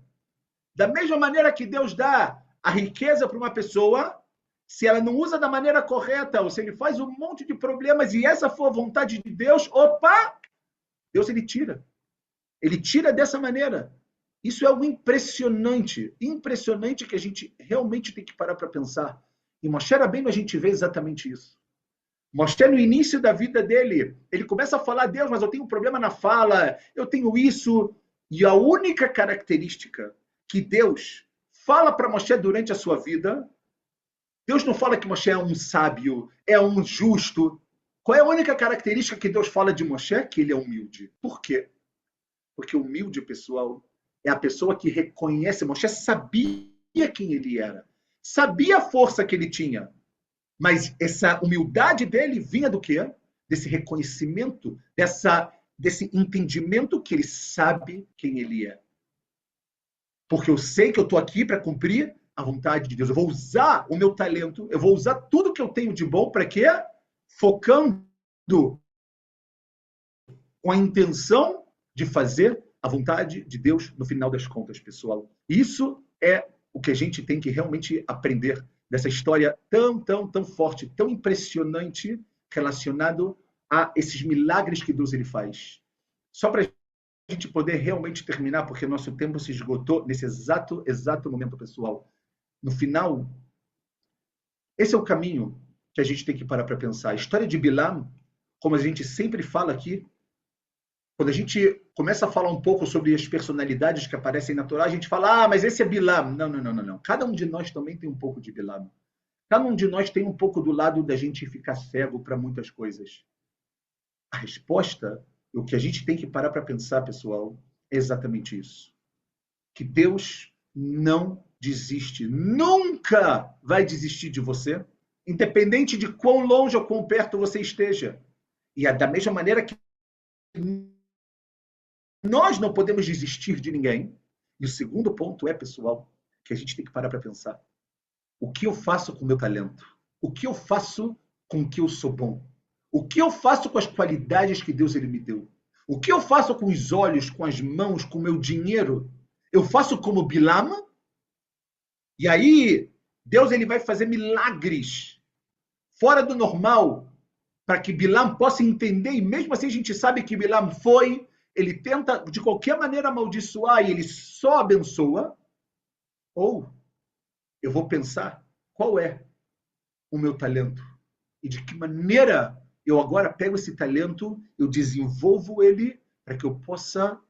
Da mesma maneira que Deus dá a riqueza para uma pessoa, se ela não usa da maneira correta, ou se ele faz um monte de problemas e essa for a vontade de Deus, Deus ele tira. Ele tira dessa maneira. Isso é algo impressionante, impressionante que a gente realmente tem que parar para pensar. E Moshe Rabbeinu a gente vê exatamente isso. Moshe no início da vida dele, ele começa a falar: Deus, mas eu tenho um problema na fala, eu tenho isso. E a única característica que Deus fala para Moshe durante a sua vida, Deus não fala que Moshe é um sábio, é um justo. Qual é a única característica que Deus fala de Moshe? Que ele é humilde. Por quê? Porque humilde, pessoal, é a pessoa que reconhece. Moshe sabia quem ele era, sabia a força que ele tinha, mas essa humildade dele vinha do quê? Desse reconhecimento, desse entendimento que ele sabe quem ele é. Porque eu sei que eu estou aqui para cumprir a vontade de Deus. Eu vou usar o meu talento, eu vou usar tudo que eu tenho de bom para quê? Focando com a intenção de fazer a vontade de Deus no final das contas, pessoal. Isso é o que a gente tem que realmente aprender dessa história tão forte, tão impressionante, relacionado a esses milagres que Deus ele faz. Só para a gente poder realmente terminar, porque nosso tempo se esgotou nesse exato momento, pessoal. No final, esse é o caminho que a gente tem que parar para pensar. A história de Bilam, como a gente sempre fala aqui, quando a gente começa a falar um pouco sobre as personalidades que aparecem na Torá, a gente fala, mas esse é Bilam. Não, não, não, não, não. Cada um de nós também tem um pouco de Bilam. Cada um de nós tem um pouco do lado da gente ficar cego para muitas coisas. A resposta, o que a gente tem que parar para pensar, pessoal, é exatamente isso. Que Deus não desiste, nunca vai desistir de você, independente de quão longe ou quão perto você esteja. E é da mesma maneira que nós não podemos desistir de ninguém. E o segundo ponto é, pessoal, que a gente tem que parar para pensar. O que eu faço com o meu talento? O que eu faço com o que eu sou bom? O que eu faço com as qualidades que Deus ele me deu? O que eu faço com os olhos, com as mãos, com o meu dinheiro? Eu faço como Bilam? E aí, Deus ele vai fazer milagres fora do normal para que Bilam possa entender, e mesmo assim a gente sabe que Bilam ele tenta de qualquer maneira amaldiçoar e ele só abençoa, ou eu vou pensar qual é o meu talento e de que maneira eu agora pego esse talento, eu desenvolvo ele para que eu possa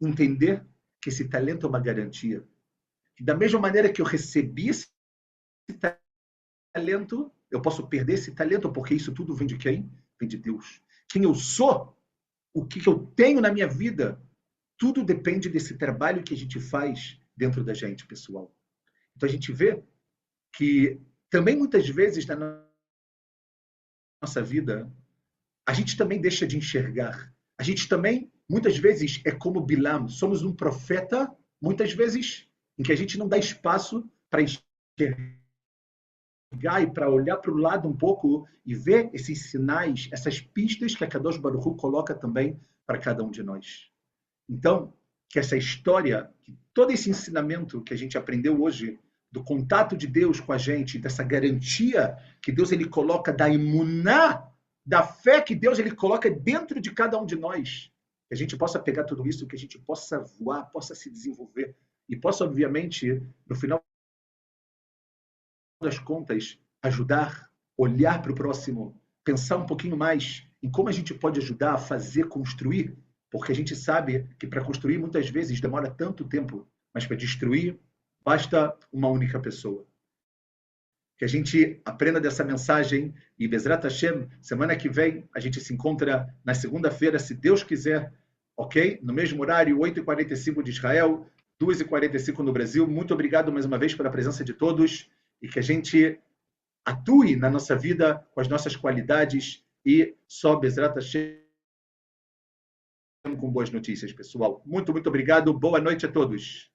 entender que esse talento é uma garantia. E da mesma maneira que eu recebi esse talento, eu posso perder esse talento, porque isso tudo vem de quem? Vem de Deus. Quem eu sou, o que eu tenho na minha vida, tudo depende desse trabalho que a gente faz dentro da gente, pessoal. Então a gente vê que também muitas vezes na nossa vida, a gente também deixa de enxergar. A gente também, muitas vezes, é como Bilam, somos um profeta, muitas vezes, em que a gente não dá espaço para enxergar e para olhar para o lado um pouco e ver esses sinais, essas pistas que a Kadosh Baruch Hu coloca também para cada um de nós. Então, que essa história, que todo esse ensinamento que a gente aprendeu hoje, do contato de Deus com a gente, dessa garantia que Deus ele coloca da imuná, da fé que Deus ele coloca dentro de cada um de nós, que a gente possa pegar tudo isso, que a gente possa voar, possa se desenvolver e possa, obviamente, no final das contas, ajudar, olhar para o próximo, pensar um pouquinho mais em como a gente pode ajudar a fazer, construir, porque a gente sabe que para construir muitas vezes demora tanto tempo, mas para destruir basta uma única pessoa. Que a gente aprenda dessa mensagem e Bezrat Hashem, semana que vem a gente se encontra na segunda-feira, se Deus quiser, ok? No mesmo horário, 8h45 de Israel, 2h45 no Brasil. Muito obrigado mais uma vez pela presença de todos e que a gente atue na nossa vida com as nossas qualidades e só Bezrat Hashem com boas notícias, pessoal. Muito, muito obrigado. Boa noite a todos.